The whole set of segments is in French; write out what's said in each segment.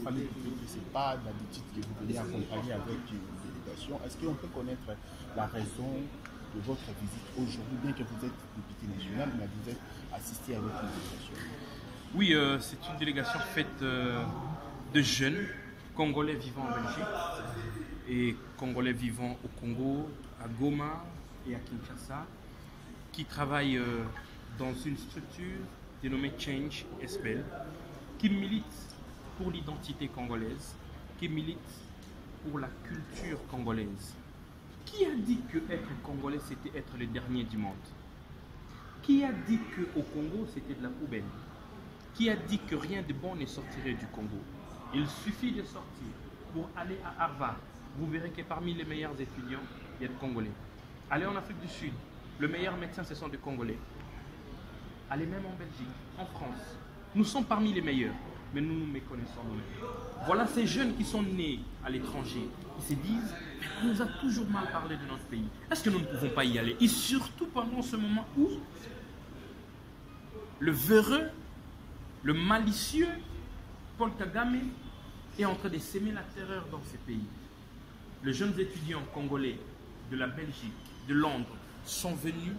fallait que c'est pas d'habitude que vous venez accompagner avec une délégation. Est-ce qu'on peut connaître la raison de votre visite aujourd'hui, bien que vous êtes député national, mais vous êtes assisté avec une délégation? Oui, c'est une délégation faite de jeunes Congolais vivant en Belgique et Congolais vivant au Congo, à Goma et à Kinshasa, qui travaillent dans une structure dénommée Change SPL, qui milite pour l'identité congolaise, qui milite pour la culture congolaise. Qui a dit que être congolais, c'était être le dernier du monde? Qui a dit qu'au Congo, c'était de la poubelle? Qui a dit que rien de bon ne sortirait du Congo? Il suffit de sortir pour aller à Harvard. Vous verrez que parmi les meilleurs étudiants, il y a des Congolais. Allez en Afrique du Sud, le meilleur médecin, ce sont des Congolais. Allez même en Belgique, en France. Nous sommes parmi les meilleurs, mais nous nous méconnaissons nous-mêmes. Voilà ces jeunes qui sont nés à l'étranger. Ils se disent, on nous a toujours mal parlé de notre pays. Est-ce que nous ne pouvons pas y aller? Et surtout pendant ce moment où le véreux, le malicieux Paul Kagame est en train de s'aimer la terreur dans ces pays. Les jeunes étudiants congolais de la Belgique, de Londres, sont venus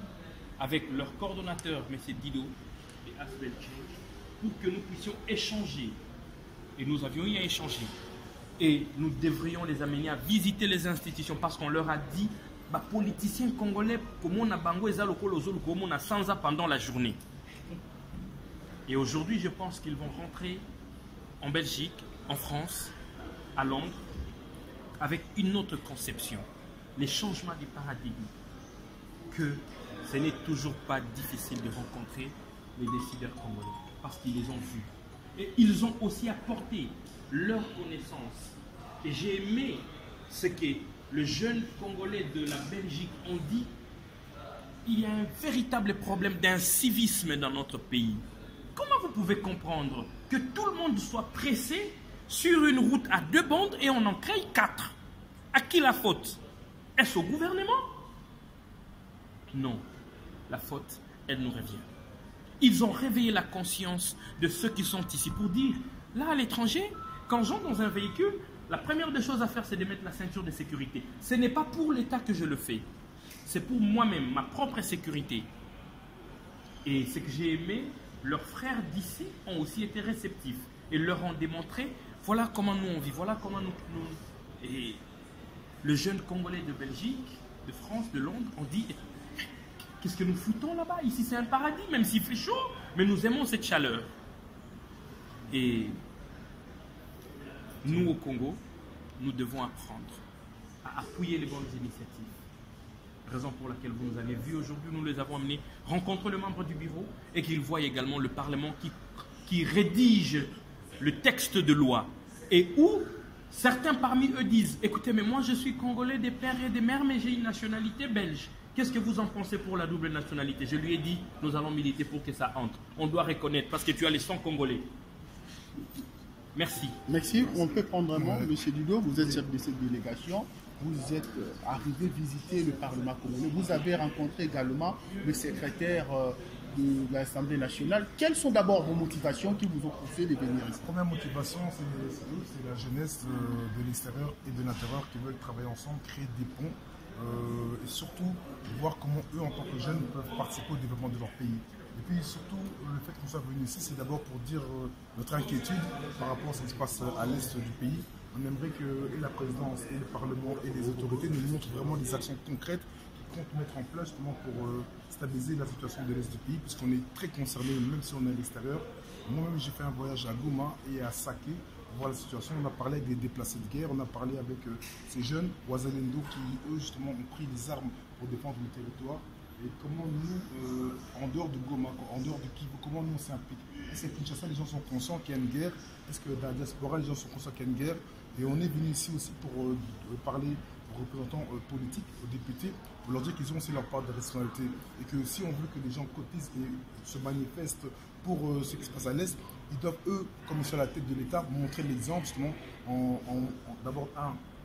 avec leur coordonnateur, M. Dido, et Asbel Change, pour que nous puissions échanger. Et nous avions eu à échanger. Et nous devrions les amener à visiter les institutions parce qu'on leur a dit, bah, politiciens congolais, comment on a bango et comment on a sans pendant la journée. Et aujourd'hui, je pense qu'ils vont rentrer en Belgique, en France, à Londres, avec une autre conception, les changements du paradigme, que ce n'est toujours pas difficile de rencontrer les décideurs congolais, parce qu'ils les ont vus. Et ils ont aussi apporté leur connaissance. Et j'ai aimé ce que les jeunes Congolais de la Belgique ont dit. Il y a un véritable problème d'incivisme dans notre pays. Comment vous pouvez comprendre que tout le monde soit pressé sur une route à 2 bandes et on en crée 4? À qui la faute? Est-ce au gouvernement? Non. La faute, elle nous revient. Ils ont réveillé la conscience de ceux qui sont ici pour dire, là à l'étranger, quand j'entre dans un véhicule, la première des choses à faire, c'est de mettre la ceinture de sécurité. Ce n'est pas pour l'État que je le fais. C'est pour moi-même, ma propre sécurité. Et ce que j'ai aimé, leurs frères d'ici ont aussi été réceptifs et leur ont démontré, voilà comment nous on vit, voilà comment nous... Et le jeune Congolais de Belgique, de France, de Londres, ont dit, qu'est-ce que nous foutons là-bas? Ici c'est un paradis, même s'il fait chaud, mais nous aimons cette chaleur. Et nous au Congo, nous devons apprendre à appuyer les bonnes initiatives. Raison pour laquelle vous nous avez vus aujourd'hui, nous les avons amenés rencontrer le membre du bureau et qu'ils voient également le Parlement qui rédige le texte de loi et où certains parmi eux disent, écoutez, mais moi je suis Congolais des pères et des mères, mais j'ai une nationalité belge. Qu'est-ce que vous en pensez pour la double nationalité? Je lui ai dit, nous allons militer pour que ça entre. On doit reconnaître parce que tu as les 100 Congolais. Merci. Merci. On peut prendre un mot, M. Dido, vous êtes chef de cette délégation. Vous êtes arrivé visiter le Parlement congolais. Vous avez rencontré également le secrétaire de l'Assemblée nationale. Quelles sont d'abord vos motivations qui vous ont poussé de venir ici? La première motivation, c'est la jeunesse de l'extérieur et de l'intérieur qui veulent travailler ensemble, créer des ponts et surtout voir comment eux, en tant que jeunes, peuvent participer au développement de leur pays. Et puis surtout, le fait qu'on soit venu ici, c'est d'abord pour dire notre inquiétude par rapport à ce qui se passe à l'est du pays. On aimerait que et la présidence, et le Parlement, et les autorités nous montrent vraiment des actions concrètes qu'ils comptent mettre en place justement pour stabiliser la situation de l'est du pays, puisqu'on est très concerné, même si on est à l'extérieur. Moi-même, j'ai fait un voyage à Goma et à Saké pour voir la situation. On a parlé avec des déplacés de guerre, on a parlé avec ces jeunes Ouazalendo qui, eux, justement, ont pris des armes pour défendre le territoire. Et comment nous, en dehors de Goma, en dehors de Kivu, comment nous on s'implique? Est-ce qu'à Kinshasa, les gens sont conscients qu'il y a une guerre? Est-ce que dans la diaspora, les gens sont conscients qu'il y a une guerre? Et on est venu ici aussi pour parler aux représentants politiques, aux députés, pour leur dire qu'ils ont aussi leur part de responsabilité. Et que si on veut que les gens cotisent et se manifestent pour ce qui se passe à l'Est, ils doivent, eux, comme ils sont à la tête de l'État, montrer l'exemple justement d'abord,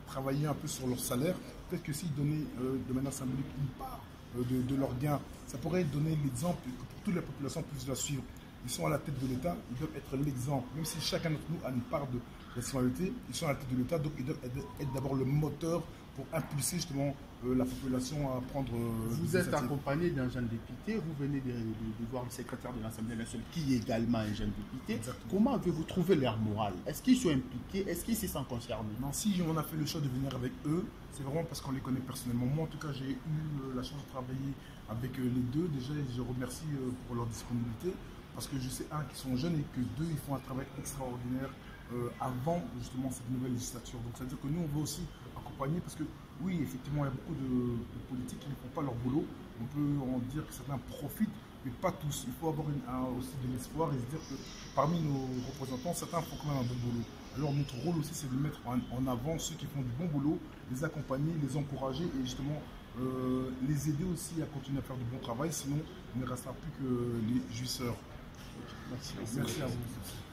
travailler un peu sur leur salaire. Peut-être que s'ils donnaient de manière symbolique une part de leurs gains, ça pourrait donner l'exemple que pour toute la population puisse la suivre. ils sont à la tête de l'État, ils doivent être l'exemple. Même si chacun d'entre nous a une part de responsabilité, ils sont à la tête de l'État, donc ils doivent être d'abord le moteur pour impulser justement la population à prendre. Vous êtes accompagné d'un jeune député, vous venez de voir le secrétaire de l'Assemblée nationale qui est également un jeune député. Exactement. Comment avez-vous trouvé leur morale? Est-ce qu'ils sont impliqués? Est-ce qu'ils se sentent concernés? Non, si on a fait le choix de venir avec eux, c'est vraiment parce qu'on les connaît personnellement. Moi, en tout cas, j'ai eu la chance de travailler avec les deux. Déjà, je remercie pour leur disponibilité parce que je sais, qu'ils sont jeunes et que deux, ils font un travail extraordinaire avant justement cette nouvelle législature. Donc, ça veut dire que nous, on veut aussi accompagner parce que, oui, effectivement, il y a beaucoup de politiques qui ne font pas leur boulot. On peut en dire que certains profitent, mais pas tous. Il faut avoir aussi de l'espoir et se dire que parmi nos représentants, certains font quand même un bon boulot. Alors notre rôle aussi, c'est de mettre en avant ceux qui font du bon boulot, les accompagner, les encourager et justement les aider aussi à continuer à faire du bon travail. Sinon, il ne restera plus que les jouisseurs. Merci. Merci à vous.